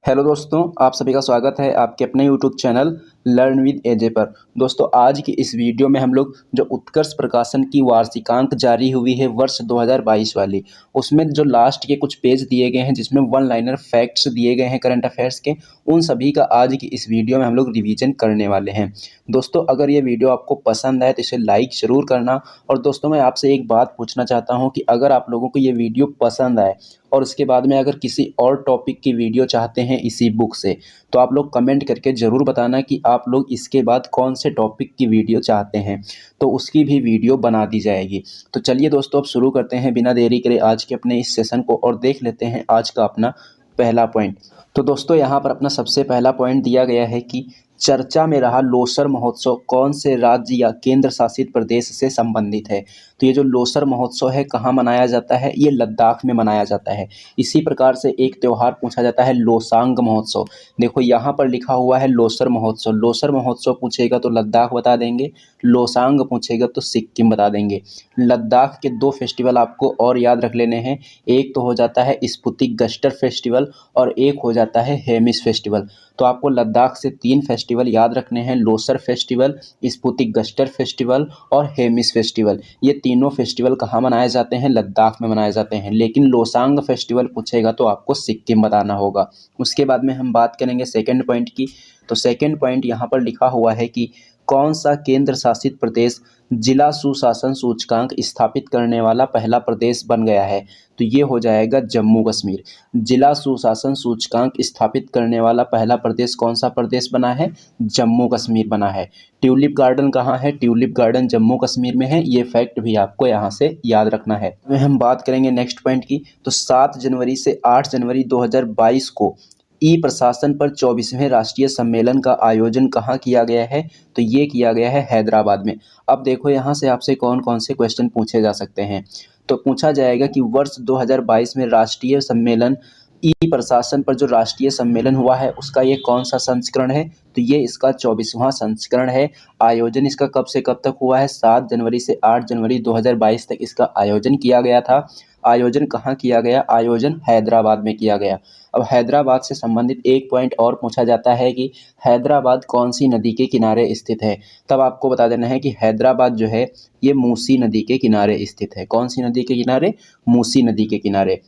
Hello दोस्तों, आप सभी का स्वागत है आपके अपने यूट्यूब चैनल लर्न विद एजे पर। दोस्तों, आज की इस वीडियो में हम लोग जो उत्कर्ष प्रकाशन की वार्षिकांक जारी हुई है वर्ष 2022 वाली, उसमें जो लास्ट के कुछ पेज दिए गए हैं जिसमें वन लाइनर फैक्ट्स दिए गए हैं करंट अफेयर्स के, उन सभी का आज की इस वीडियो में हम लोग रिवीजन करने वाले हैं। दोस्तों, अगर ये वीडियो आपको पसंद आए तो इसे लाइक ज़रूर करना। और दोस्तों, मैं आपसे एक बात पूछना चाहता हूँ कि अगर आप लोगों को ये वीडियो पसंद आए और उसके बाद में अगर किसी और टॉपिक की वीडियो चाहते हैं इसी बुक से, तो आप लोग कमेंट करके ज़रूर बताना कि आप लोग इसके बाद कौन से टॉपिक की वीडियो चाहते हैं, तो उसकी भी वीडियो बना दी जाएगी। तो चलिए दोस्तों, अब शुरू करते हैं बिना देरी करे आज के अपने इस सेशन को और देख लेते हैं आज का अपना पहला पॉइंट। तो दोस्तों, यहाँ पर अपना सबसे पहला पॉइंट दिया गया है कि चर्चा में रहा लोसर महोत्सव कौन से राज्य या केंद्र शासित प्रदेश से संबंधित है। तो ये जो लोसर महोत्सव है कहाँ मनाया जाता है? ये लद्दाख में मनाया जाता है। इसी प्रकार से एक त्यौहार पूछा जाता है लोसांग महोत्सव। देखो यहाँ पर लिखा हुआ है लोसर महोत्सव। लोसर महोत्सव पूछेगा तो लद्दाख बता देंगे, लोसांग पूछेगा तो सिक्किम बता देंगे। लद्दाख के दो फेस्टिवल आपको और याद रख लेने हैं, एक तो हो जाता है स्पुतिक गस्टर फेस्टिवल और एक हो जाता है हेमिस फेस्टिवल। तो आपको लद्दाख से तीन फेस्टिवल याद रखने हैं, लोसर फेस्टिवल, स्पुतिक गस्टर फेस्टिवल और हेमिस फेस्टिवल। ये तीनों फेस्टिवल कहाँ मनाए जाते हैं? लद्दाख में मनाए जाते हैं। लेकिन लोसांग फेस्टिवल पूछेगा तो आपको सिक्किम बताना होगा। उसके बाद में हम बात करेंगे सेकंड पॉइंट की। तो सेकंड पॉइंट यहाँ पर लिखा हुआ है कि कौन सा केंद्र शासित प्रदेश जिला सुशासन सूचकांक स्थापित करने वाला पहला प्रदेश बन गया है? तो ये हो जाएगा जम्मू कश्मीर। जिला सुशासन सूचकांक स्थापित करने वाला पहला प्रदेश कौन सा प्रदेश बना है? जम्मू कश्मीर बना है। ट्यूलिप गार्डन कहाँ है? ट्यूलिप गार्डन जम्मू कश्मीर में है। ये फैक्ट भी आपको यहाँ से याद रखना है। हम बात करेंगे नेक्स्ट पॉइंट की। तो 7 जनवरी से 8 जनवरी 2022 को ई प्रशासन पर 24वें राष्ट्रीय सम्मेलन का आयोजन कहाँ किया गया है? तो ये किया गया है हैदराबाद में। अब देखो यहाँ से आपसे कौन कौन से क्वेश्चन पूछे जा सकते हैं। तो पूछा जाएगा कि वर्ष 2022 में राष्ट्रीय सम्मेलन ई प्रशासन पर जो राष्ट्रीय सम्मेलन हुआ है उसका ये कौन सा संस्करण है? तो ये इसका 24वां संस्करण है। आयोजन इसका कब से कब तक हुआ है? 7 जनवरी से 8 जनवरी 2022 तक इसका आयोजन किया गया था। आयोजन कहाँ किया गया? आयोजन हैदराबाद में किया गया। अब हैदराबाद से संबंधित एक पॉइंट और पूछा जाता है कि हैदराबाद कौन सी नदी के किनारे स्थित है? तब आपको बता देना है कि हैदराबाद जो है ये मूसी नदी के किनारे स्थित है। कौन सी नदी के किनारे? मूसी नदी के किनारे।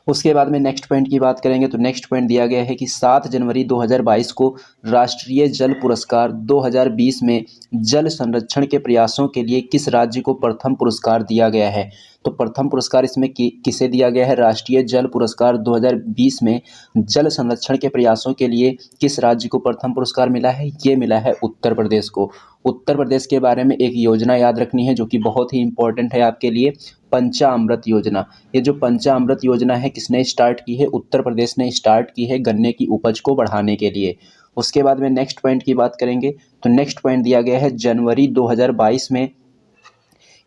उसके बाद में नेक्स्ट पॉइंट की बात करेंगे। तो नेक्स्ट पॉइंट दिया गया है कि 7 जनवरी 2022 को राष्ट्रीय जल पुरस्कार 2020 में जल संरक्षण के प्रयासों के लिए किस राज्य को प्रथम पुरस्कार दिया गया है? तो प्रथम पुरस्कार इसमें किसे दिया गया है? राष्ट्रीय जल पुरस्कार 2020 में जल संरक्षण के प्रयासों के लिए किस राज्य को प्रथम पुरस्कार मिला है? ये मिला है उत्तर प्रदेश को। उत्तर प्रदेश के बारे में एक योजना याद रखनी है जो कि बहुत ही इंपॉर्टेंट है आपके लिए, पंचामृत योजना। ये जो पंचामृत योजना है किसने स्टार्ट की है? उत्तर प्रदेश ने स्टार्ट की है गन्ने की उपज को बढ़ाने के लिए। उसके बाद में नेक्स्ट पॉइंट की बात करेंगे। तो नेक्स्ट पॉइंट दिया गया है जनवरी 2022 में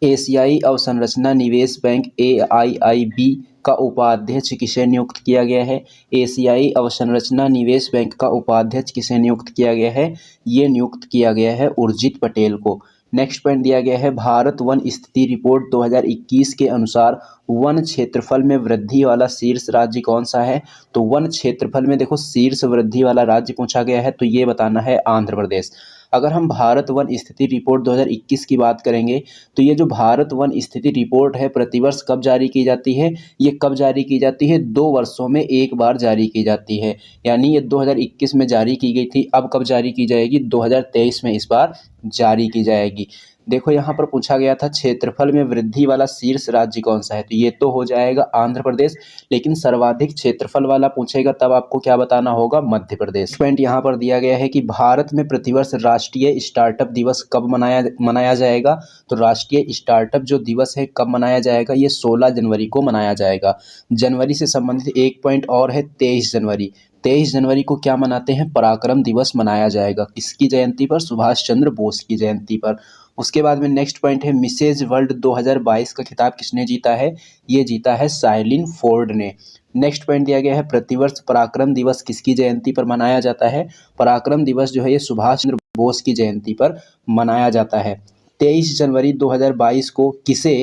एशियाई अवसंरचना निवेश बैंक AIIB का उपाध्यक्ष किसे नियुक्त किया गया है? एशियाई अवसंरचना निवेश बैंक का उपाध्यक्ष किसे नियुक्त किया गया है? ये नियुक्त किया गया है उर्जित पटेल को। नेक्स्ट पॉइंट दिया गया है भारत वन स्थिति रिपोर्ट 2021 के अनुसार वन क्षेत्रफल में वृद्धि वाला शीर्ष राज्य कौन सा है? तो वन क्षेत्रफल में देखो शीर्ष वृद्धि वाला राज्य पूछा गया है, तो ये बताना है आंध्र प्रदेश। अगर हम भारत वन स्थिति रिपोर्ट 2021 की बात करेंगे तो ये जो भारत वन स्थिति रिपोर्ट है प्रतिवर्ष कब जारी की जाती है? ये कब जारी की जाती है? 2 वर्षों में एक बार जारी की जाती है। यानी ये 2021 में जारी की गई थी, अब कब जारी की जाएगी? 2023 में इस बार जारी की जाएगी। देखो यहाँ पर पूछा गया था क्षेत्रफल में वृद्धि वाला शीर्ष राज्य कौन सा है? तो ये तो हो जाएगा आंध्र प्रदेश। लेकिन सर्वाधिक क्षेत्रफल वाला पूछेगा तब आपको क्या बताना होगा? मध्य प्रदेश। पॉइंट यहाँ पर दिया गया है कि भारत में प्रतिवर्ष राष्ट्रीय स्टार्टअप दिवस कब मनाया जाएगा? तो राष्ट्रीय स्टार्टअप जो दिवस है कब मनाया जाएगा? ये 16 जनवरी को मनाया जाएगा। जनवरी से संबंधित एक पॉइंट और है 23 जनवरी। 23 जनवरी को क्या मनाते हैं? पराक्रम दिवस मनाया जाएगा। किसकी जयंती पर? सुभाष चंद्र बोस की जयंती पर। उसके बाद में नेक्स्ट पॉइंट है मिसेज वर्ल्ड 2022 का खिताब किसने जीता है? ये जीता है साइलिन फोर्ड ने। नेक्स्ट पॉइंट दिया गया है प्रतिवर्ष पराक्रम दिवस किसकी जयंती पर मनाया जाता है? पराक्रम दिवस जो है ये सुभाष चंद्र बोस की जयंती पर मनाया जाता है। 23 जनवरी 2022 को किसे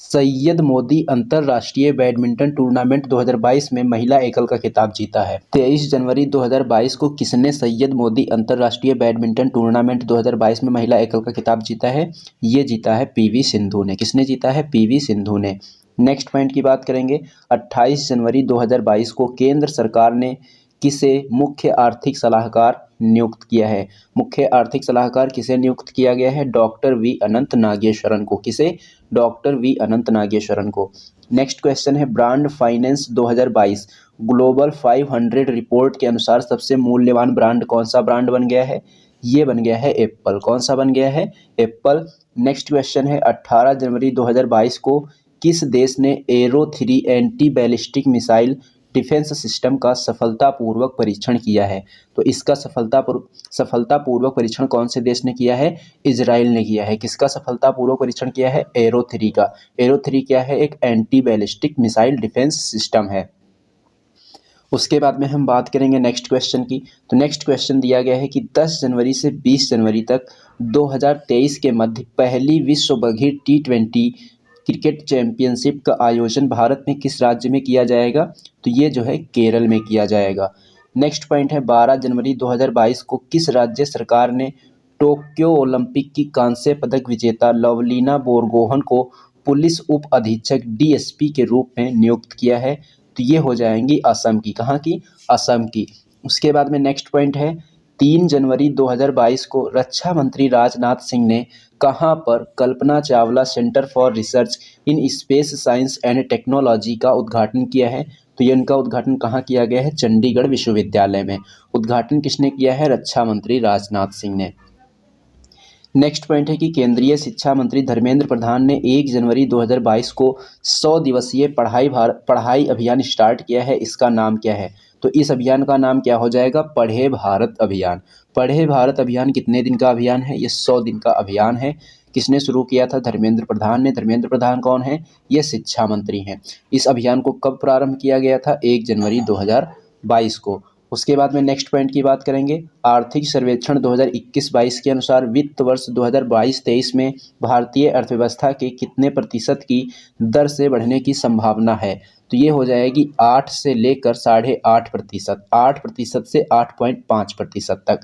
सैयद मोदी अंतरराष्ट्रीय बैडमिंटन टूर्नामेंट 2022 में महिला एकल का खिताब जीता है। 23 जनवरी 2022 को किसने सैयद मोदी अंतरराष्ट्रीय बैडमिंटन टूर्नामेंट 2022 में महिला एकल का खिताब जीता है? ये जीता है पीवी सिंधु ने। किसने जीता है? पीवी सिंधु ने। नेक्स्ट पॉइंट की बात करेंगे। 28 जनवरी 2022 को केंद्र सरकार ने किसे मुख्य आर्थिक सलाहकार नियुक्त किया है? मुख्य आर्थिक सलाहकार किसे नियुक्त किया गया है? डॉक्टर वी अनंत नागेश्वरन को। किसे? डॉक्टर वी अनंत नागेश्वरन को। नेक्स्ट क्वेश्चन है, ब्रांड फाइनेंस 2022 ग्लोबल 500 रिपोर्ट के अनुसार सबसे मूल्यवान ब्रांड कौन सा ब्रांड बन गया है? ये बन गया है एप्पल। कौन सा बन गया है? एप्पल। नेक्स्ट क्वेश्चन है, 18 जनवरी 2022 को किस देश ने arrow 3 anti ballistic missile defence system का सफलतापूर्वक परीक्षण किया है? तो इसका सफलतापूर्वक परीक्षण कौन से देश ने किया है? इजराइल ने किया है। किसका सफलतापूर्वक परीक्षण किया है? एरो 3 का। एरो 3 क्या है? एक anti ballistic missile defence system है। उसके बाद में हम बात करेंगे नेक्स्ट क्वेश्चन की। तो नेक्स्ट क्वेश्चन दिया गया है कि 10 जनवरी से 20 जनवरी तक 2023 के मध्य पहली विश्व बघेर T20 क्रिकेट चैंपियनशिप का आयोजन भारत में किस राज्य में किया जाएगा? तो ये जो है केरल में किया जाएगा। नेक्स्ट पॉइंट है, 12 जनवरी 2022 को किस राज्य सरकार ने टोक्यो ओलंपिक की कांस्य पदक विजेता लवलीना बोरगोहन को पुलिस उप अधीक्षक DSP के रूप में नियुक्त किया है? तो ये हो जाएंगी असम की। कहाँ की? असम की। उसके बाद में नेक्स्ट पॉइंट है, 3 जनवरी 2022 को रक्षा मंत्री राजनाथ सिंह ने कहाँ पर Kalpana Chawla centre for research in space science and technology का उद्घाटन किया है? तो ये इनका उद्घाटन कहाँ किया गया है? चंडीगढ़ विश्वविद्यालय में। उद्घाटन किसने किया है? रक्षा मंत्री राजनाथ सिंह ने। नेक्स्ट पॉइंट है कि केंद्रीय शिक्षा मंत्री धर्मेंद्र प्रधान ने 1 जनवरी 2022 को 100 दिवसीय पढ़ाई अभियान स्टार्ट किया है। इसका नाम क्या है? तो इस अभियान का नाम क्या हो जाएगा? पढ़े भारत अभियान। पढ़े भारत अभियान कितने दिन का अभियान है? ये 100 दिन का अभियान है। किसने शुरू किया था? धर्मेंद्र प्रधान ने। धर्मेंद्र प्रधान कौन है? ये शिक्षा मंत्री हैं। इस अभियान को कब प्रारंभ किया गया था? 1 जनवरी 2022 को। उसके बाद में नेक्स्ट पॉइंट की बात करेंगे। आर्थिक सर्वेक्षण 2021-22 के अनुसार वित्त वर्ष 2022-23 में भारतीय अर्थव्यवस्था के कितने प्रतिशत की दर से बढ़ने की संभावना है? तो ये हो जाएगी 8 से लेकर 8.5%, 8% से 8.5% तक।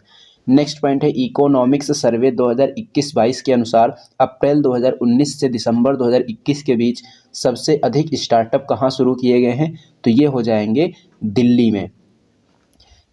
नेक्स्ट पॉइंट है, इकोनॉमिक्स सर्वे 2021-22 के अनुसार अप्रैल 2019 से दिसंबर 2021 के बीच सबसे अधिक स्टार्टअप कहाँ शुरू किए गए हैं? तो ये हो जाएंगे दिल्ली में।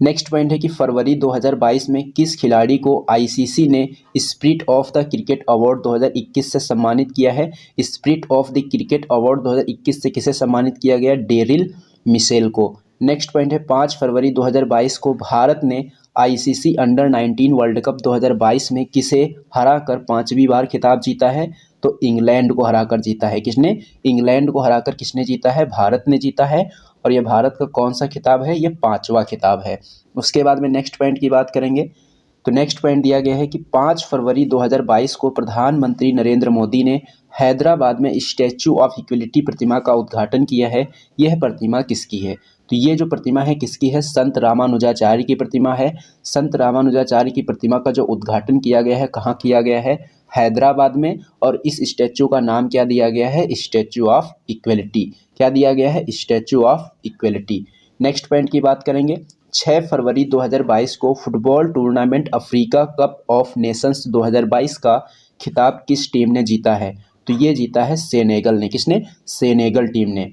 नेक्स्ट पॉइंट है कि फरवरी 2022 में किस खिलाड़ी को ICC ने spirit of the cricket award 2021 से सम्मानित किया है? Spirit of the cricket award 2021 से किसे सम्मानित किया गया? डेरिल मिशेल को। नेक्स्ट पॉइंट है, 5 फरवरी 2022 को भारत ने ICC अंडर-19 वर्ल्ड कप 2022 में किसे हराकर 5वीं बार खिताब जीता है? तो इंग्लैंड को हराकर जीता है। किसने? इंग्लैंड को हराकर किसने जीता है? भारत ने जीता है। और ये भारत का कौन सा खिताब है? ये 5वां खिताब है। उसके बाद में नेक्स्ट पॉइंट की बात करेंगे। तो नेक्स्ट पॉइंट दिया गया है कि 5 फरवरी 2022 को प्रधानमंत्री नरेंद्र मोदी ने हैदराबाद में स्टैचू ऑफ इक्वलिटी प्रतिमा का उद्घाटन किया है। यह प्रतिमा किसकी है? तो ये जो प्रतिमा है किसकी है? संत रामानुजाचार्य की प्रतिमा है। संत रामानुजाचार्य की प्रतिमा का जो उद्घाटन किया गया है, कहाँ किया गया है? हैदराबाद में। और इस स्टैचू का नाम क्या दिया गया है? Statue of equality. क्या दिया गया है? Statue of equality. Next point की बात करेंगे। 6 फरवरी 2022 को football tournament Africa cup of Nations 2022 का खिताब किस टीम ने जीता है? तो ये जीता है सेनेगल ने। किसने? सेनेगल टीम ने।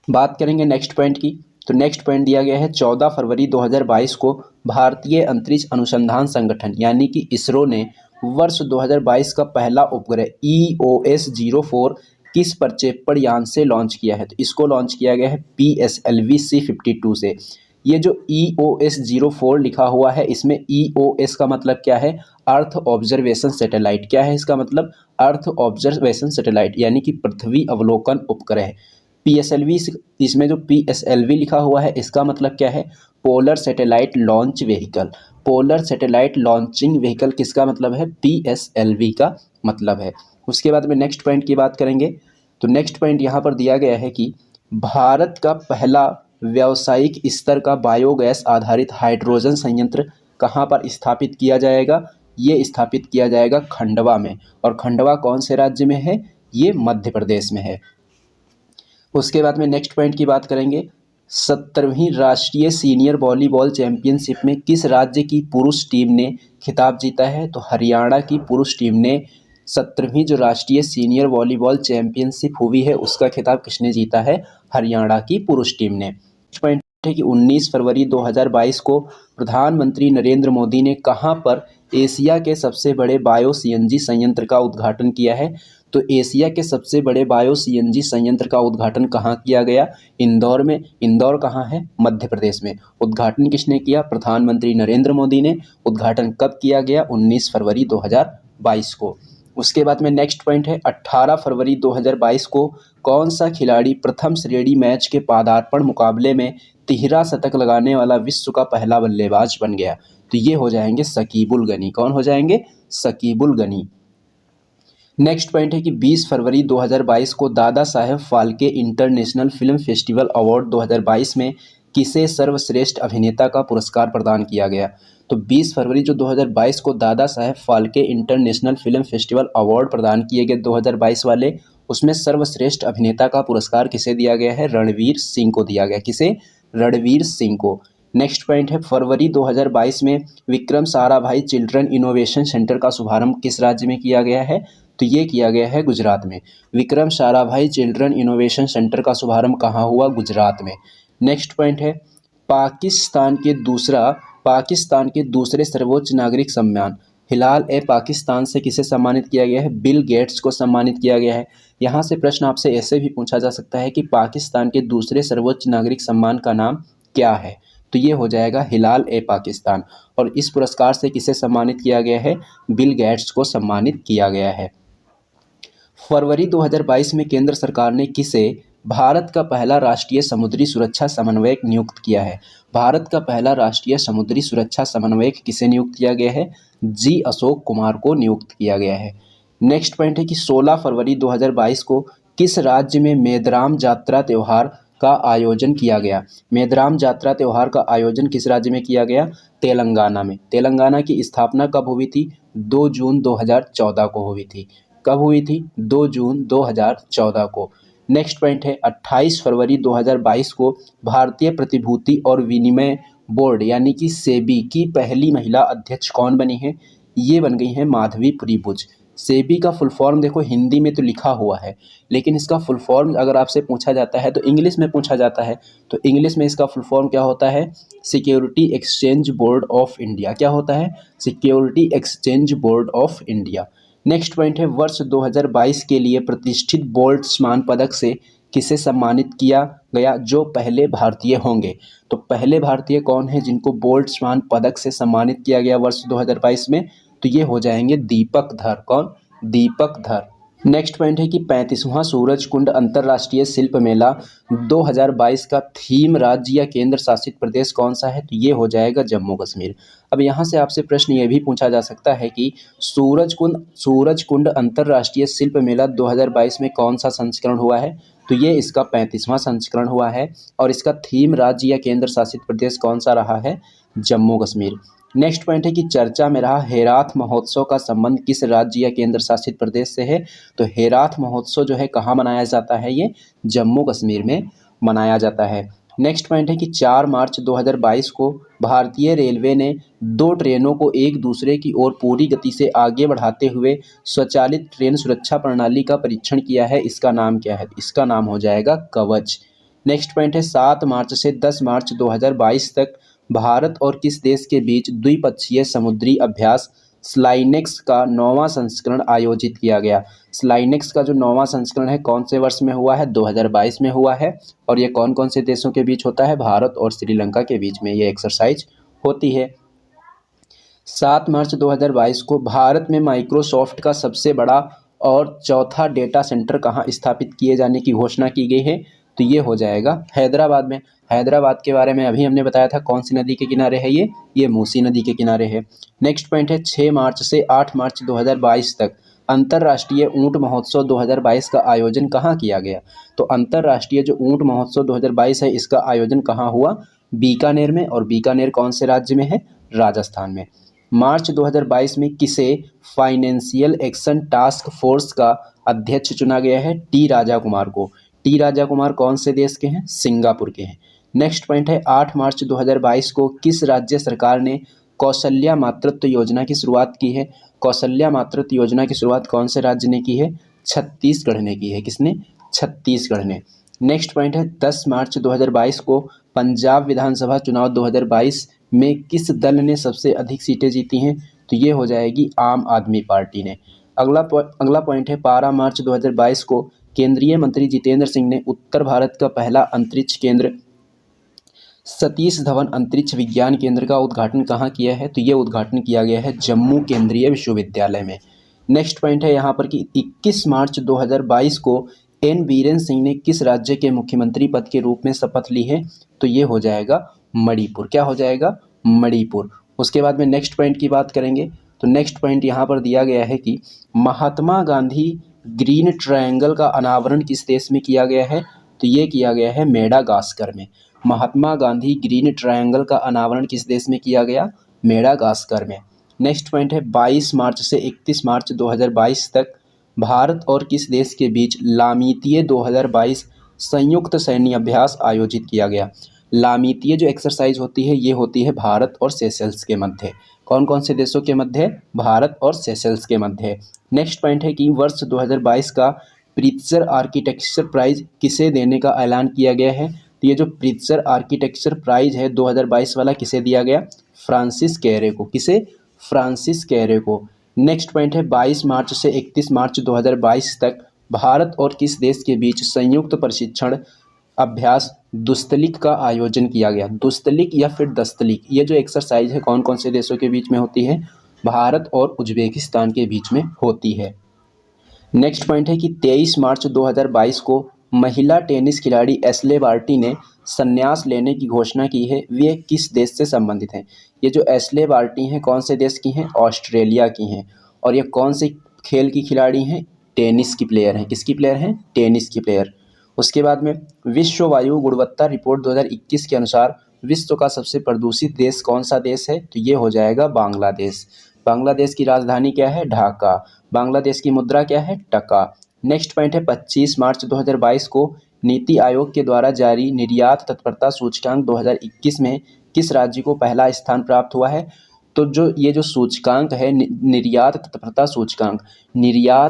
बात करेंगे नेक्स्ट पॉइंट की। तो नेक्स्ट पॉइंट दिया गया है 14 फरवरी 2022 को भारतीय अंतरिक्ष अनुसंधान संगठन यानी कि इसरो ने वर्ष 2022 का पहला उपग्रह EOS 04 किस प्रक्षेपण यान से लॉन्च किया है? तो इसको लॉन्च किया गया है PSLV C52 से। ये जो EOS 04 लिखा हुआ है, इसमें EOS का मतलब क्या है? Earth observation satellite. क्या है इसका मतलब? अर्थ ऑब्जर्वेशन सैटेलाइट यानी कि पृथ्वी अवलोकन उपग्रह। PSLV, इसमें जो PSLV लिखा हुआ है इसका मतलब क्या है? Polar satellite launch vehicle. Polar satellite launching vehicle किसका मतलब है? PSLV का मतलब है। उसके बाद में नेक्स्ट पॉइंट की बात करेंगे। तो नेक्स्ट पॉइंट यहाँ पर दिया गया है कि भारत का पहला व्यावसायिक स्तर का बायोगैस आधारित हाइड्रोजन संयंत्र कहाँ पर स्थापित किया जाएगा? ये स्थापित किया जाएगा खंडवा में। और खंडवा कौन से राज्य में है? ये मध्य प्रदेश में है। उसके बाद में नेक्स्ट पॉइंट की बात करेंगे। 17वीं राष्ट्रीय सीनियर वॉलीबॉल चैंपियनशिप में किस राज्य की पुरुष टीम ने खिताब जीता है? तो हरियाणा की पुरुष टीम ने 17वीं जो राष्ट्रीय सीनियर वॉलीबॉल चैंपियनशिप हुई है उसका खिताब किसने जीता है? हरियाणा की पुरुष टीम ने। नेक्स्ट पॉइंट है कि 19 फरवरी 2022 को प्रधानमंत्री नरेंद्र मोदी ने कहां पर एशिया के सबसे बड़े बायो सीएनजी संयंत्र का उद्घाटन किया है? तो एशिया के सबसे बड़े बायो सीएनजी संयंत्र का उद्घाटन कहाँ किया गया? इंदौर में। इंदौर कहाँ है? मध्य प्रदेश में। उद्घाटन किसने किया? प्रधानमंत्री नरेंद्र मोदी ने। उद्घाटन कब किया गया? 19 फरवरी 2022 को। उसके बाद में नेक्स्ट पॉइंट है 18 फरवरी 2022 को कौन सा खिलाड़ी प्रथम श्रेणी मैच के पदार्पण मुकाबले में तिहरा शतक लगाने वाला विश्व का पहला बल्लेबाज बन गया? तो ये हो जाएंगे शकीबुल गनी। कौन हो जाएंगे? शकीबुल गनी। नेक्स्ट पॉइंट है कि 20 फरवरी 2022 को Dadasaheb Phalke international film festival award 2022 में किसे सर्वश्रेष्ठ अभिनेता का पुरस्कार प्रदान किया गया? तो 20 फरवरी जो 2022 को Dadasaheb Phalke international film festival award प्रदान किए गए 2022 वाले, उसमें सर्वश्रेष्ठ अभिनेता का पुरस्कार किसे दिया गया है? रणवीर सिंह को दिया गया। किसे? रणवीर सिंह को। नेक्स्ट पॉइंट है फरवरी 2022 में Vikram Sarabhai children innovation centre का शुभारंभ किस राज्य में किया गया है? तो ये किया गया है गुजरात में। Vikram Sarabhai children innovation centre का शुभारंभ कहाँ हुआ? गुजरात में। नेक्स्ट पॉइंट है पाकिस्तान के दूसरे सर्वोच्च नागरिक सम्मान हिलाल ए पाकिस्तान से किसे सम्मानित किया गया है? बिल गेट्स को सम्मानित किया गया है। यहाँ से प्रश्न आपसे ऐसे भी पूछा जा सकता है कि पाकिस्तान के दूसरे सर्वोच्च नागरिक सम्मान का नाम क्या है? तो ये हो जाएगा हिलाल ए पाकिस्तान। और इस पुरस्कार से किसे सम्मानित किया गया है? बिल गेट्स को सम्मानित किया गया है। फरवरी 2022 में केंद्र सरकार ने किसे भारत का पहला राष्ट्रीय समुद्री सुरक्षा समन्वयक नियुक्त किया है? भारत का पहला राष्ट्रीय समुद्री सुरक्षा समन्वयक किसे नियुक्त किया गया है? जी अशोक कुमार को नियुक्त किया गया है। नेक्स्ट पॉइंट है कि 16 फरवरी 2022 को किस राज्य में मेदराम जात्रा त्यौहार का आयोजन किया गया? मेदराम जात्रा त्यौहार का आयोजन किस राज्य में किया गया? तेलंगाना में। तेलंगाना की स्थापना कब हुई थी? 2 जून 2014 को हुई थी। कब हुई थी? 2 जून 2014 को। नेक्स्ट पॉइंट है 28 फरवरी 2022 को भारतीय प्रतिभूति और विनिमय बोर्ड यानी कि सेबी की पहली महिला अध्यक्ष कौन बनी है? ये बन गई हैं माधवी त्रिभुज। सेबी का फुल फॉर्म देखो हिंदी में तो लिखा हुआ है, लेकिन इसका फुल फॉर्म अगर आपसे पूछा जाता है तो इंग्लिश में पूछा जाता है। तो इंग्लिश में इसका फुल फॉर्म क्या होता है? Security exchange board of India. क्या होता है? Security exchange board of India. Next point है वर्ष 2022 के लिए प्रतिष्ठित बोल्ट्जमान पदक से किसे सम्मानित किया गया जो पहले भारतीय होंगे? तो पहले भारतीय कौन है जिनको बोल्ट्जमान पदक से सम्मानित किया गया वर्ष 2022 में? तो ये हो जाएंगे दीपक धर। कौन? दीपक धर। नेक्स्ट पॉइंट है कि 35वां सूरज कुंड अंतर्राष्ट्रीय शिल्प मेला 2022 का थीम राज्य या केंद्र शासित प्रदेश कौन सा है? तो ये हो जाएगा जम्मू कश्मीर। अब यहाँ से आपसे प्रश्न ये भी पूछा जा सकता है कि सूरज कुंड अंतर्राष्ट्रीय शिल्प मेला 2022 में कौन सा संस्करण हुआ है? तो ये इसका 35वां संस्करण हुआ है। और इसका थीम राज्य या केंद्र शासित प्रदेश कौन सा रहा है? जम्मू कश्मीर। नेक्स्ट पॉइंट है कि चर्चा में रहा हेराथ महोत्सव का संबंध किस राज्य या केंद्र शासित प्रदेश से है? तो हेराथ महोत्सव जो है कहाँ मनाया जाता है? ये जम्मू कश्मीर में मनाया जाता है। नेक्स्ट पॉइंट है कि 4 मार्च 2022 को भारतीय रेलवे ने 2 ट्रेनों को एक दूसरे की ओर पूरी गति से आगे बढ़ाते हुए स्वचालित ट्रेन सुरक्षा प्रणाली का परीक्षण किया है। इसका नाम क्या है? इसका नाम हो जाएगा कवच। नेक्स्ट पॉइंट है 7 मार्च से 10 मार्च 2022 तक भारत और किस देश के बीच द्विपक्षीय समुद्री अभ्यास स्लाइनेक्स का 9वां संस्करण आयोजित किया गया? स्लाइनेक्स का जो 9वां संस्करण है कौन से वर्ष में हुआ है? 2022 में हुआ है। और ये कौन कौन से देशों के बीच होता है? भारत और श्रीलंका के बीच में ये एक्सरसाइज होती है। 7 मार्च 2022 को भारत में माइक्रोसॉफ्ट का सबसे बड़ा और चौथा डेटा सेंटर कहाँ स्थापित किए जाने की घोषणा की गई है? तो ये हो जाएगा हैदराबाद में। हैदराबाद के बारे में अभी हमने बताया था कौन सी नदी के किनारे है? ये मूसी नदी के किनारे है। नेक्स्ट पॉइंट है 6 मार्च से 8 मार्च 2022 तक अंतर्राष्ट्रीय ऊंट महोत्सव 2022 का आयोजन कहाँ किया गया? तो अंतर्राष्ट्रीय जो ऊंट महोत्सव 2022 है इसका आयोजन कहाँ हुआ? बीकानेर में। और बीकानेर कौन से राज्य में है? राजस्थान में। मार्च 2022 में किसे फाइनेंशियल एक्शन टास्क फोर्स का अध्यक्ष चुना गया है? टी राजा कुमार को। टी राजा कुमार कौन से देश के हैं? सिंगापुर के हैं। नेक्स्ट पॉइंट है 8 मार्च 2022 को किस राज्य सरकार ने कौशल्या मातृत्व योजना की शुरुआत की है? कौशल्या मातृत्व योजना की शुरुआत कौन से राज्य ने की है? छत्तीसगढ़ ने की है। किसने? छत्तीसगढ़ ने। नेक्स्ट पॉइंट है 10 मार्च 2022 को पंजाब विधानसभा चुनाव 2022 में किस दल ने सबसे अधिक सीटें जीती हैं? तो ये हो जाएगी आम आदमी पार्टी ने। अगला पॉइंट है 12 मार्च 2022 को केंद्रीय मंत्री जितेंद्र सिंह ने उत्तर भारत का पहला अंतरिक्ष केंद्र सतीश धवन अंतरिक्ष विज्ञान केंद्र का उद्घाटन कहाँ किया है? तो ये उद्घाटन किया गया है जम्मू केंद्रीय विश्वविद्यालय में। नेक्स्ट पॉइंट है यहाँ पर कि 21 मार्च 2022 को एन बीरेन सिंह ने किस राज्य के मुख्यमंत्री पद के रूप में शपथ ली है? तो ये हो जाएगा मणिपुर। क्या हो जाएगा? मणिपुर। उसके बाद में नेक्स्ट पॉइंट की बात करेंगे तो नेक्स्ट पॉइंट यहाँ पर दिया गया है कि महात्मा गांधी ग्रीन ट्रायंगल का अनावरण किस देश में किया गया है? तो ये किया गया है मेडागास्कर में। महात्मा गांधी ग्रीन ट्रायंगल का अनावरण किस देश में किया गया? मेडागास्कर में। नेक्स्ट पॉइंट है 22 मार्च से 31 मार्च 2022 तक भारत और किस देश के बीच लामीतीय 2022 संयुक्त सैन्य अभ्यास आयोजित किया गया? लामीतीय जो एक्सरसाइज होती है ये होती है भारत और सेशल्स के मध्य। कौन कौन से देशों के मध्य? भारत और सेशल्स के मध्य। नेक्स्ट पॉइंट है कि वर्ष 2022 का प्रित्जर आर्किटेक्चर प्राइज किसे देने का ऐलान किया गया है? तो ये जो प्रित्जर आर्किटेक्चर प्राइज है 2022 वाला किसे दिया गया? फ्रांसिस कैरे को। किसे? फ्रांसिस कैरे को। नेक्स्ट पॉइंट है 22 मार्च से 31 मार्च 2022 तक भारत और किस देश के बीच संयुक्त प्रशिक्षण अभ्यास दुस्तलिक का आयोजन किया गया? दुस्तलिक या फिर दस्तलिक, ये जो एक्सरसाइज है कौन कौन से देशों के बीच में होती है? भारत और उज्बेकिस्तान के बीच में होती है। नेक्स्ट पॉइंट है कि 23 मार्च 2022 को महिला टेनिस खिलाड़ी एश्ले बार्टी ने संन्यास लेने की घोषणा की है। वे किस देश से संबंधित हैं? ये जो एश्ले बार्टी हैं कौन से देश की हैं? ऑस्ट्रेलिया की हैं। और ये कौन से खेल की खिलाड़ी हैं? टेनिस की प्लेयर हैं। किसकी प्लेयर हैं? टेनिस की प्लेयर। उसके बाद में विश्व वायु गुणवत्ता रिपोर्ट 2021 के अनुसार विश्व का सबसे प्रदूषित देश कौन सा देश है? तो ये हो जाएगा बांग्लादेश। बांग्लादेश की राजधानी क्या है? ढाका। बांग्लादेश की मुद्रा क्या है? टका। नेक्स्ट पॉइंट है 25 मार्च 2022 को नीति आयोग के द्वारा जारी निर्यात तत्परता सूचकांक 2021 में किस राज्य को पहला स्थान प्राप्त हुआ है? तो ये जो सूचकांक है निर्यात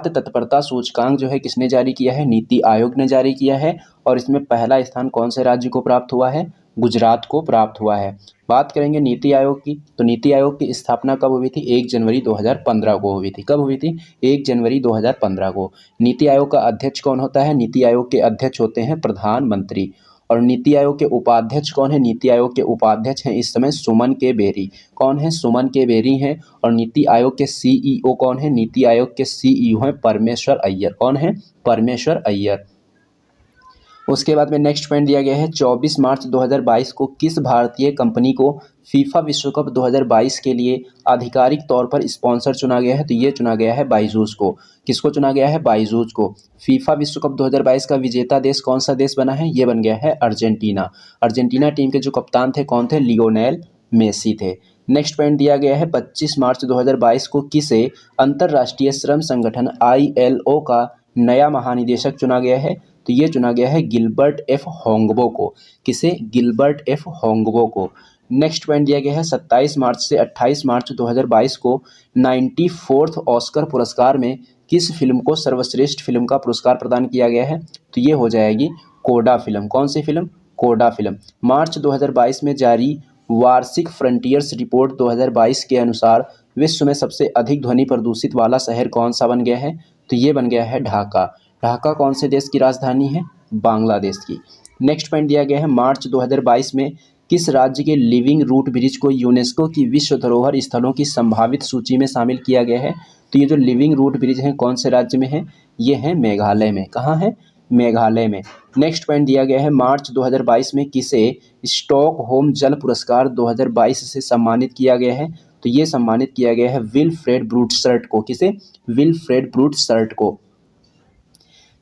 तत्परता सूचकांक जो है किसने जारी किया है? नीति आयोग ने जारी किया है। और इसमें पहला स्थान कौन से राज्य को प्राप्त हुआ है? गुजरात को प्राप्त हुआ है। बात करेंगे नीति आयोग की तो नीति आयोग की स्थापना कब हुई थी? 1 जनवरी 2015 को हुई थी। कब हुई थी? 1 जनवरी 2015 को। नीति आयोग का अध्यक्ष कौन होता है? नीति आयोग के अध्यक्ष होते हैं प्रधानमंत्री। और नीति आयोग के उपाध्यक्ष कौन है? नीति आयोग के उपाध्यक्ष हैं इस समय सुमन के बेरी। कौन है? सुमन के बेरी हैं। और नीति आयोग के सीईओ कौन है? नीति आयोग के सीईओ हैं परमेश्वर अय्यर। कौन है? परमेश्वर अय्यर। उसके बाद में नेक्स्ट पॉइंट दिया गया है 24 मार्च 2022 को किस भारतीय कंपनी को फीफा विश्व कप 2022 के लिए आधिकारिक तौर पर स्पॉन्सर चुना गया है? तो ये चुना गया है बाइजूस को। किसको चुना गया है? बाइजूस को। फीफा विश्व कप 2022 का विजेता देश कौन सा देश बना है? ये बन गया है अर्जेंटीना। अर्जेंटीना टीम के जो कप्तान थे कौन थे? लियोनेल मेसी थे। नेक्स्ट पॉइंट दिया गया है 25 मार्च 2022 को किसे अंतर्राष्ट्रीय श्रम संगठन ILO का नया महानिदेशक चुना गया है? तो ये चुना गया है गिलबर्ट एफ होंगबो को। किसे? गिलबर्ट एफ होंगबो को। नेक्स्ट पॉइंट दिया गया है 27 मार्च से 28 मार्च 2022 को 94th ऑस्कर पुरस्कार में किस फिल्म को सर्वश्रेष्ठ फिल्म का पुरस्कार प्रदान किया गया है? तो ये हो जाएगी कोडा फिल्म। कौन सी फिल्म? कोडा फिल्म। मार्च 2022 में जारी वार्षिक फ्रंटियर्स रिपोर्ट 2022 के अनुसार विश्व में सबसे अधिक ध्वनि प्रदूषित वाला शहर कौन सा बन गया है? तो ये बन गया है ढाका। ढाका कौन से देश की राजधानी है? बांग्लादेश की। नेक्स्ट पॉइंट दिया गया है मार्च 2022 में किस राज्य के लिविंग रूट ब्रिज को यूनेस्को की विश्व धरोहर स्थलों की संभावित सूची में शामिल किया गया है? तो ये जो लिविंग रूट ब्रिज हैं कौन से राज्य में है? ये है मेघालय में। कहाँ है? मेघालय में। नेक्स्ट पॉइंट दिया गया है मार्च 2022 में किसे स्टॉकहोम जल पुरस्कार 2022 से सम्मानित किया गया है? तो ये सम्मानित किया गया है विल्फ्रेड ब्रूटसर्ट को। किसे? विल्फ्रेड ब्रूटसर्ट को।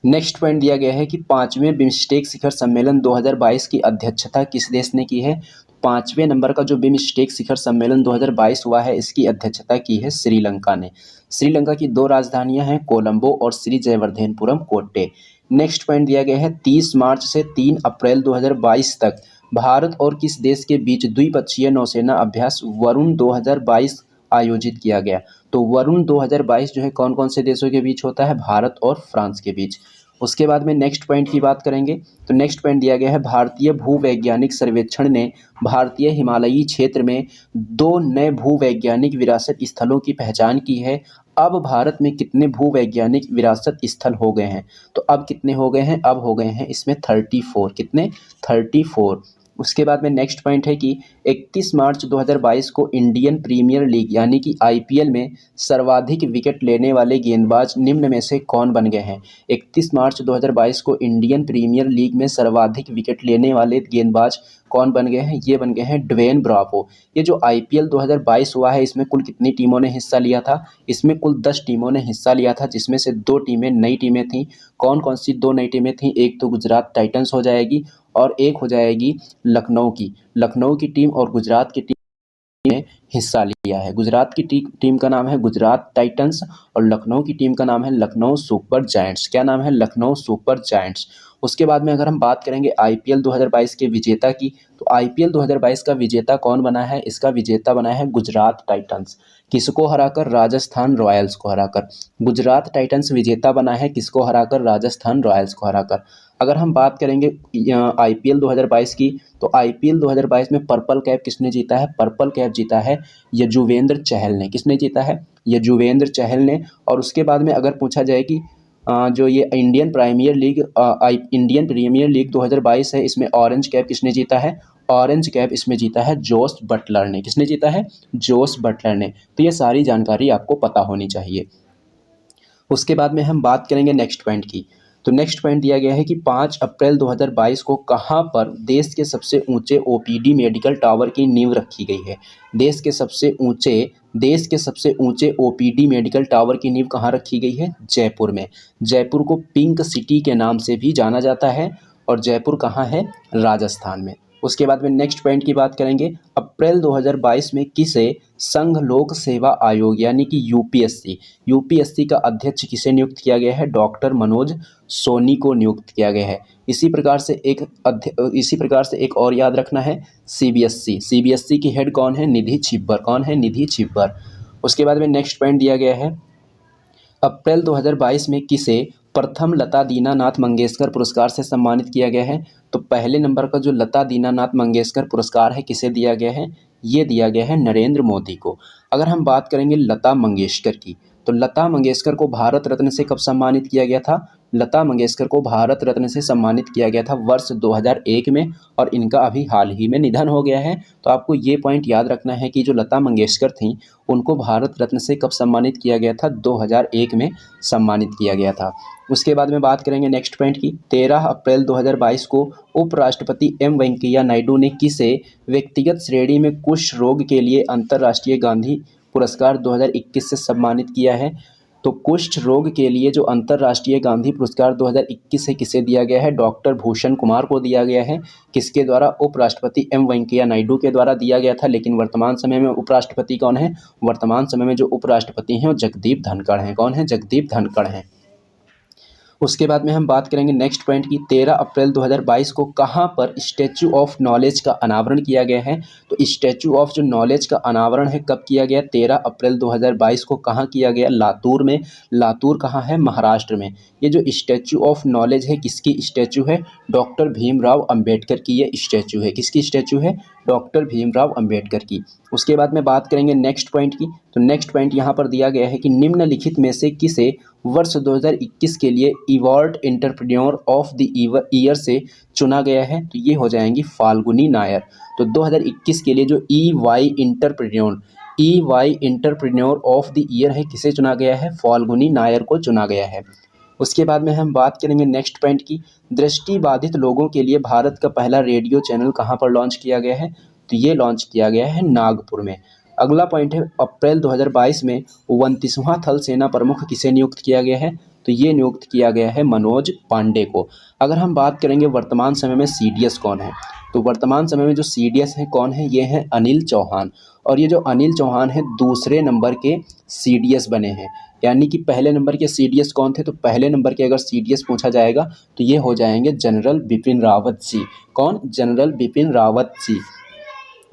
नेक्स्ट पॉइंट दिया गया है कि 5वें बिम्स्टेक शिखर सम्मेलन 2022 की अध्यक्षता किस देश ने की है? 5वें नंबर का जो बिमस्टेक शिखर सम्मेलन 2022 हुआ है, इसकी अध्यक्षता की है श्रीलंका ने। श्रीलंका की 2 राजधानियां हैं, कोलंबो और श्री जयवर्धनेपुरम कोट्टे। नेक्स्ट पॉइंट दिया गया है 30 मार्च से 3 अप्रैल 2022 तक भारत और किस देश के बीच द्विपक्षीय नौसेना अभ्यास वरुण 2022 आयोजित किया गया। तो वरुण 2022 जो है कौन कौन से देशों के बीच होता है, भारत और फ्रांस के बीच। उसके बाद में नेक्स्ट पॉइंट की बात करेंगे तो नेक्स्ट पॉइंट दिया गया है भारतीय भूवैज्ञानिक सर्वेक्षण ने भारतीय हिमालयी क्षेत्र में 2 नए भूवैज्ञानिक विरासत स्थलों की पहचान की है। अब भारत में कितने भूवैज्ञानिक विरासत स्थल हो गए हैं, तो अब कितने हो गए हैं, अब हो गए हैं इसमें 34। कितने, 34। उसके बाद में नेक्स्ट पॉइंट है कि 31 मार्च 2022 को इंडियन प्रीमियर लीग यानी कि आईपीएल में सर्वाधिक विकेट लेने वाले गेंदबाज निम्न में से कौन बन गए हैं। 31 मार्च 2022 को इंडियन प्रीमियर लीग में सर्वाधिक विकेट लेने वाले गेंदबाज कौन बन गए हैं, ये बन गए हैं ड्वेन ब्रावो। ये जो आईपीएल 2022 हुआ है, इसमें कुल कितनी टीमों ने हिस्सा लिया था, इसमें कुल 10 टीमों ने हिस्सा लिया था, जिसमें से 2 टीमें नई टीमें थीं। कौन कौन सी 2 नई टीमें थीं, एक तो गुजरात टाइटंस हो जाएगी और एक हो जाएगी लखनऊ की टीम, और गुजरात की टीम ने हिस्सा लिया है। गुजरात की टीम का नाम है गुजरात टाइटंस और लखनऊ की टीम का नाम है लखनऊ सुपर जायंट्स। क्या नाम है, लखनऊ सुपर जायंट्स। उसके बाद में अगर हम बात करेंगे आईपीएल 2022 के विजेता की, तो आईपीएल 2022 का विजेता कौन बना है, इसका विजेता बना है गुजरात टाइटंस। किसको हराकर, राजस्थान रॉयल्स को हराकर। गुजरात टाइटंस विजेता बना है, किसको हराकर, राजस्थान रॉयल्स को हराकर। अगर हम बात करेंगे आईपीएल 2022 की, तो आईपीएल 2022 में पर्पल कैप किसने जीता है, पर्पल कैप जीता है यजुवेंद्र चहल ने। किसने जीता है, यजुवेंद्र चहल ने। और उसके बाद में अगर पूछा जाए कि जो ये इंडियन प्रीमियर लीग 2022 है, इसमें ऑरेंज कैप किसने जीता है, ऑरेंज कैप इसमें जीता है जोस बटलर ने। किसने जीता है, जोस बटलर ने। तो ये सारी जानकारी आपको पता होनी चाहिए। उसके बाद में हम बात करेंगे नेक्स्ट पॉइंट की, तो नेक्स्ट पॉइंट दिया गया है कि 5 अप्रैल 2022 को कहां पर देश के सबसे ऊंचे ओपीडी मेडिकल टावर की नींव रखी गई है। देश के सबसे ऊंचे ओपीडी मेडिकल टावर की नींव कहां रखी गई है, जयपुर में। जयपुर को पिंक सिटी के नाम से भी जाना जाता है और जयपुर कहाँ है, राजस्थान में। उसके बाद में नेक्स्ट पॉइंट की बात करेंगे, अप्रैल 2022 में किसे संघ लोक सेवा आयोग यानी कि यूपीएससी का अध्यक्ष किसे नियुक्त किया गया है, डॉक्टर मनोज सोनी को नियुक्त किया गया है। इसी प्रकार से एक और याद रखना है, सीबीएसई की हेड कौन है, निधि छिब्बर। कौन है, निधि छिब्बर। उसके बाद में नेक्स्ट पॉइंट दिया गया है, अप्रैल 2022 में किसे प्रथम लता दीनानाथ मंगेशकर पुरस्कार से सम्मानित किया गया है। तो पहले नंबर का जो लता दीनानाथ मंगेशकर पुरस्कार है, किसे दिया गया है, ये दिया गया है नरेंद्र मोदी को। अगर हम बात करेंगे लता मंगेशकर की, तो लता मंगेशकर को भारत रत्न से कब सम्मानित किया गया था, लता मंगेशकर को भारत रत्न से सम्मानित किया गया था वर्ष 2001 में, और इनका अभी हाल ही में निधन हो गया है। तो आपको ये पॉइंट याद रखना है कि जो लता मंगेशकर थीं, उनको भारत रत्न से कब सम्मानित किया गया था, 2001 में सम्मानित किया गया था। उसके बाद में बात करेंगे नेक्स्ट पॉइंट की, 13 अप्रैल 2022 को उपराष्ट्रपति एम वेंकैया नायडू ने किसे व्यक्तिगत श्रेणी में कुष्ठ रोग के लिए अंतर्राष्ट्रीय गांधी पुरस्कार 2021 से सम्मानित किया है। तो कुष्ठ रोग के लिए जो अंतर्राष्ट्रीय गांधी पुरस्कार 2021 से किसे दिया गया है, डॉक्टर भूषण कुमार को दिया गया है। किसके द्वारा, उपराष्ट्रपति एम वेंकैया नायडू के द्वारा दिया गया था। लेकिन वर्तमान समय में उपराष्ट्रपति कौन है, वर्तमान समय में जो उपराष्ट्रपति हैं वो जगदीप धनखड़ हैं। कौन है, जगदीप धनखड़ हैं। उसके बाद में हम बात करेंगे नेक्स्ट पॉइंट की, 13 अप्रैल 2022 को कहां पर स्टैचू ऑफ नॉलेज का अनावरण किया गया है। तो स्टैचू ऑफ जो नॉलेज का अनावरण है कब किया गया, 13 अप्रैल 2022 को कहां किया गया, लातूर में। लातूर कहां है, महाराष्ट्र में। ये जो स्टैचू ऑफ नॉलेज है, किसकी स्टैचू है, डॉक्टर भीमराव अंबेडकर की ये स्टैचू है। किसकी स्टैचू है, डॉक्टर भीमराव अंबेडकर की। उसके बाद में बात करेंगे नेक्स्ट पॉइंट की, तो नेक्स्ट पॉइंट यहाँ पर दिया गया है कि निम्नलिखित में से किसे वर्ष 2021 के लिए इवॉल्ट एंटरप्रेन्योर ऑफ द ईयर से चुना गया है। तो ये हो जाएंगी फाल्गुनी नायर। तो 2021 के लिए जो EY entrepreneur of the year है, किसे चुना गया है, फाल्गुनी नायर को चुना गया है। उसके बाद में हम बात करेंगे नेक्स्ट पॉइंट की, दृष्टिबाधित लोगों के लिए भारत का पहला रेडियो चैनल कहाँ पर लॉन्च किया गया है। तो ये लॉन्च किया गया है नागपुर में। अगला पॉइंट है, अप्रैल 2022 में 29वां थल सेना प्रमुख किसे नियुक्त किया गया है। तो ये नियुक्त किया गया है मनोज पांडे को। अगर हम बात करेंगे वर्तमान समय में CDS कौन है, तो वर्तमान समय में जो CDS हैं कौन है, ये हैं अनिल चौहान। और ये जो अनिल चौहान है दूसरे नंबर के CDS बने हैं। यानी कि पहले नंबर के CDS कौन थे, तो पहले नंबर के अगर CDS पूछा जाएगा तो ये हो जाएंगे जनरल बिपिन रावत जी। कौन, जनरल बिपिन रावत जी।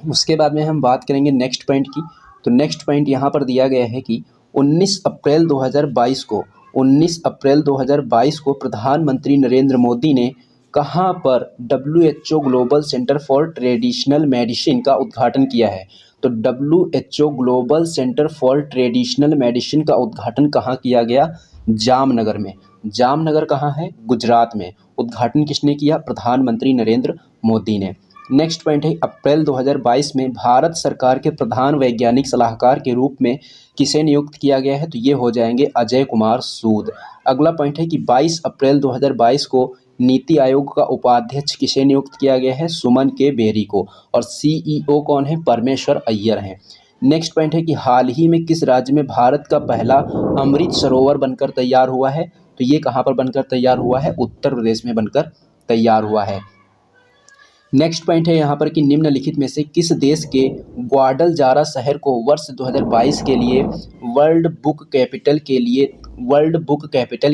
उसके बाद में हम बात करेंगे नेक्स्ट पॉइंट की। तो नेक्स्ट पॉइंट यहाँ पर दिया गया है कि 19 अप्रैल 2022 को 19 अप्रैल 2022 को प्रधानमंत्री नरेंद्र मोदी ने कहाँ पर WHO global centre for traditional medicine का उद्घाटन किया है। तो WHO global centre for traditional medicine का उद्घाटन कहाँ किया गया, जामनगर में। जामनगर कहाँ है, गुजरात में। उद्घाटन किसने किया, प्रधानमंत्री नरेंद्र मोदी ने। नेक्स्ट पॉइंट है अप्रैल 2022 में भारत सरकार के प्रधान वैज्ञानिक सलाहकार के रूप में किसे नियुक्त किया गया है, तो ये हो जाएंगे अजय कुमार सूद। अगला पॉइंट है कि 22 अप्रैल 2022 को नीति आयोग का उपाध्यक्ष किसे नियुक्त किया गया है, सुमन के बेरी को। और CEO कौन है, परमेश्वर अय्यर हैं। नेक्स्ट पॉइंट है कि हाल ही में किस राज्य में भारत का पहला अमृत सरोवर बनकर तैयार हुआ है, तो ये कहाँ पर बनकर तैयार हुआ है, उत्तर प्रदेश में बनकर तैयार हुआ है। नेक्स्ट पॉइंट है यहाँ पर कि निम्नलिखित में से किस देश के ग्वाडलजारा शहर को वर्ष 2022 के लिए वर्ल्ड बुक कैपिटल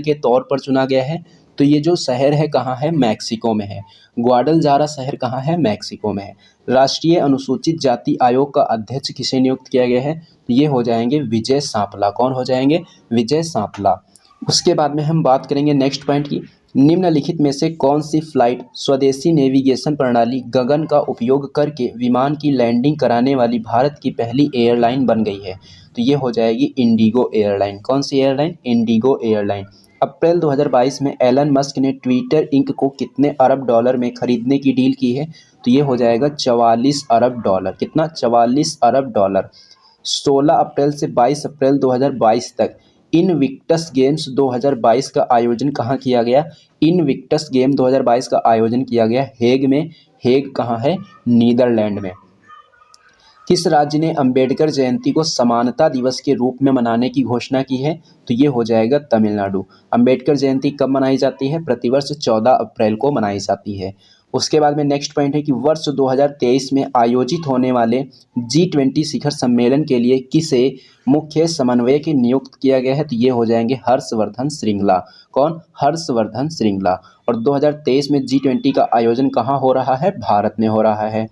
के तौर पर चुना गया है। तो ये जो शहर है कहाँ है, मैक्सिको में है। ग्वाडलजारा शहर कहाँ है, मैक्सिको में है। राष्ट्रीय अनुसूचित जाति आयोग का अध्यक्ष किसे नियुक्त किया गया है, तो ये हो जाएंगे विजय सांपला। कौन हो जाएंगे, विजय सांपला। उसके बाद में हम बात करेंगे नेक्स्ट पॉइंट की। निम्नलिखित में से कौन सी फ्लाइट स्वदेशी नेविगेशन प्रणाली गगन का उपयोग करके विमान की लैंडिंग कराने वाली भारत की पहली एयरलाइन बन गई है, तो ये हो जाएगी इंडिगो एयरलाइन। कौन सी एयरलाइन, इंडिगो एयरलाइन। अप्रैल 2022 में एलन मस्क ने ट्विटर इंक को कितने अरब डॉलर में खरीदने की डील की है, तो ये हो जाएगा 44 अरब डॉलर। कितना, 44 अरब डॉलर। 16 अप्रैल से 22 अप्रैल 2022 तक इनविक्टस गेम्स 2022 का आयोजन कहाँ किया गया, इनविक्टस गेम 2022 का आयोजन किया गया हेग में। हेग कहाँ है, नीदरलैंड में। किस राज्य ने अंबेडकर जयंती को समानता दिवस के रूप में मनाने की घोषणा की है, तो ये हो जाएगा तमिलनाडु। अंबेडकर जयंती कब मनाई जाती है, प्रतिवर्ष 14 अप्रैल को मनाई जाती है। उसके बाद में नेक्स्ट पॉइंट है कि वर्ष 2023 में आयोजित होने वाले G20 शिखर सम्मेलन के लिए किसे मुख्य समन्वयक नियुक्त किया गया है, तो ये हो जाएंगे हर्षवर्धन श्रृंगला। कौन, हर्षवर्धन श्रृंगला। और 2023 में G20 का आयोजन कहाँ हो रहा है, भारत में हो रहा है।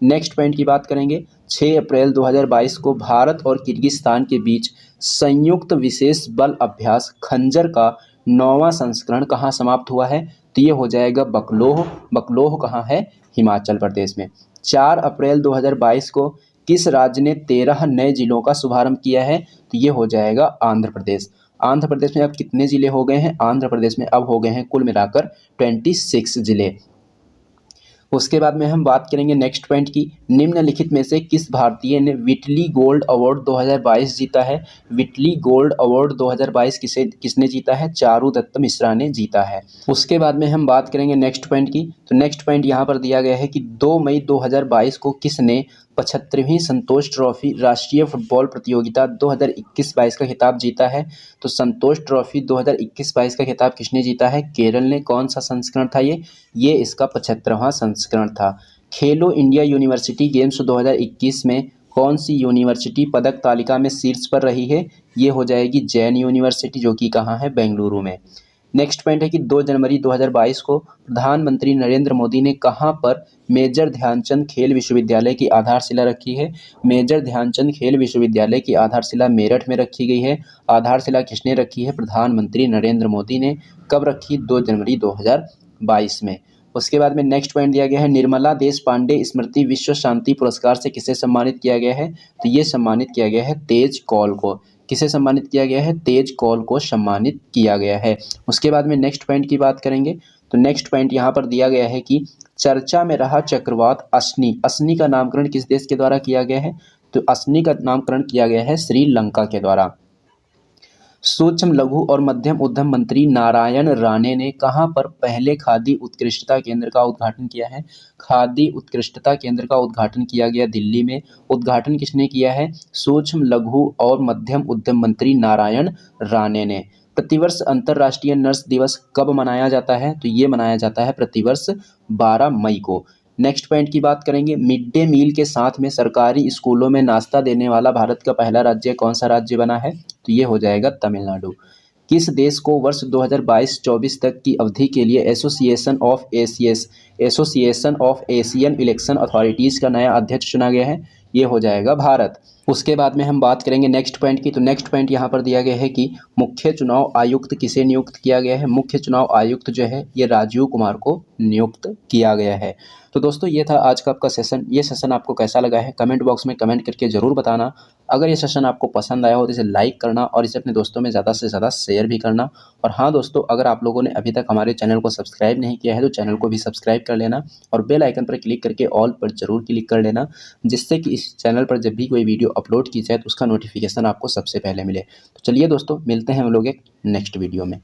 नेक्स्ट पॉइंट की बात करेंगे। 6 अप्रैल 2022 को भारत और किर्गिस्तान के बीच संयुक्त विशेष बल अभ्यास खंजर का 9वां संस्करण कहाँ समाप्त हुआ है, तो ये हो जाएगा बकलोह। बकलोह कहाँ है, हिमाचल प्रदेश में। 4 अप्रैल 2022 को किस राज्य ने 13 नए जिलों का शुभारंभ किया है, तो ये हो जाएगा आंध्र प्रदेश। आंध्र प्रदेश में अब कितने ज़िले हो गए हैं, आंध्र प्रदेश में अब हो गए हैं कुल मिलाकर 26 ज़िले। उसके बाद में हम बात करेंगे नेक्स्ट पॉइंट की। निम्नलिखित में से किस भारतीय ने विटली गोल्ड अवार्ड 2022 जीता है, विटली गोल्ड अवार्ड 2022 किसने जीता है, चारुदत्त मिश्रा ने जीता है। उसके बाद में हम बात करेंगे नेक्स्ट पॉइंट की। तो नेक्स्ट पॉइंट यहाँ पर दिया गया है कि 2 मई 2022 को किसने 75वीं संतोष ट्रॉफी राष्ट्रीय फुटबॉल प्रतियोगिता 2021-22 का खिताब जीता है, तो संतोष ट्रॉफी 2021-22 का खिताब किसने जीता है, केरल ने। कौन सा संस्करण था ये इसका 75वां संस्करण था। खेलो इंडिया यूनिवर्सिटी गेम्स 2021 में कौन सी यूनिवर्सिटी पदक तालिका में शीर्ष पर रही है, ये हो जाएगी जैन यूनिवर्सिटी, जो कि कहाँ है, बेंगलुरु में। नेक्स्ट पॉइंट है कि 2 जनवरी 2022 को प्रधानमंत्री नरेंद्र मोदी ने कहाँ पर मेजर ध्यानचंद खेल विश्वविद्यालय की आधारशिला रखी है, मेजर ध्यानचंद खेल विश्वविद्यालय की आधारशिला मेरठ में रखी गई है। आधारशिला किसने रखी है, प्रधानमंत्री नरेंद्र मोदी ने। कब रखी, 2 जनवरी 2022 में। उसके बाद में नेक्स्ट पॉइंट दिया गया है निर्मला देश पांडे स्मृति विश्व शांति पुरस्कार से किसे सम्मानित किया गया है, तो ये सम्मानित किया गया है तेज कौल को। किसे सम्मानित किया गया है, तेज कौल को सम्मानित किया गया है। उसके बाद में नेक्स्ट पॉइंट की बात करेंगे। तो नेक्स्ट पॉइंट यहाँ पर दिया गया है कि चर्चा में रहा चक्रवात असनी, असनी का नामकरण किस देश के द्वारा किया गया है, तो असनी का नामकरण किया गया है श्रीलंका के द्वारा। सूक्ष्म लघु और मध्यम उद्यम मंत्री नारायण राणे ने कहाँ पर पहले खादी उत्कृष्टता केंद्र का उद्घाटन किया है, खादी उत्कृष्टता केंद्र का उद्घाटन किया गया दिल्ली में। उद्घाटन किसने किया है, सूक्ष्म लघु और मध्यम उद्यम मंत्री नारायण राणे ने। प्रतिवर्ष अंतर्राष्ट्रीय नर्स दिवस कब मनाया जाता है, तो ये मनाया जाता है प्रतिवर्ष 12 मई को। नेक्स्ट पॉइंट की बात करेंगे, मिड डे मील के साथ में सरकारी स्कूलों में नाश्ता देने वाला भारत का पहला राज्य कौन सा राज्य बना है? तो ये हो जाएगा तमिलनाडु। किस देश को वर्ष 2022-24 तक की अवधि के लिए association of Asian election authorities का नया अध्यक्ष चुना गया है? ये हो जाएगा भारत। उसके बाद में हम बात करेंगे नेक्स्ट पॉइंट की। तो नेक्स्ट पॉइंट यहाँ पर दिया गया है कि मुख्य चुनाव आयुक्त किसे नियुक्त किया गया है? मुख्य चुनाव आयुक्त जो है ये राजीव कुमार को नियुक्त किया गया है। तो दोस्तों ये था आज का आपका सेशन। ये सेशन आपको कैसा लगा है कमेंट बॉक्स में कमेंट करके ज़रूर बताना। अगर ये सेशन आपको पसंद आया हो तो इसे लाइक करना और इसे अपने दोस्तों में ज़्यादा से ज़्यादा शेयर भी करना। और हाँ दोस्तों, अगर आप लोगों ने अभी तक हमारे चैनल को सब्सक्राइब नहीं किया है तो चैनल को भी सब्सक्राइब कर लेना और बेल आइकन पर क्लिक करके ऑल पर ज़रूर क्लिक कर लेना, जिससे कि इस चैनल पर जब भी कोई वीडियो अपलोड की जाए तो उसका नोटिफिकेशन आपको सबसे पहले मिले। तो चलिए दोस्तों, मिलते हैं हम लोग एक नेक्स्ट वीडियो में।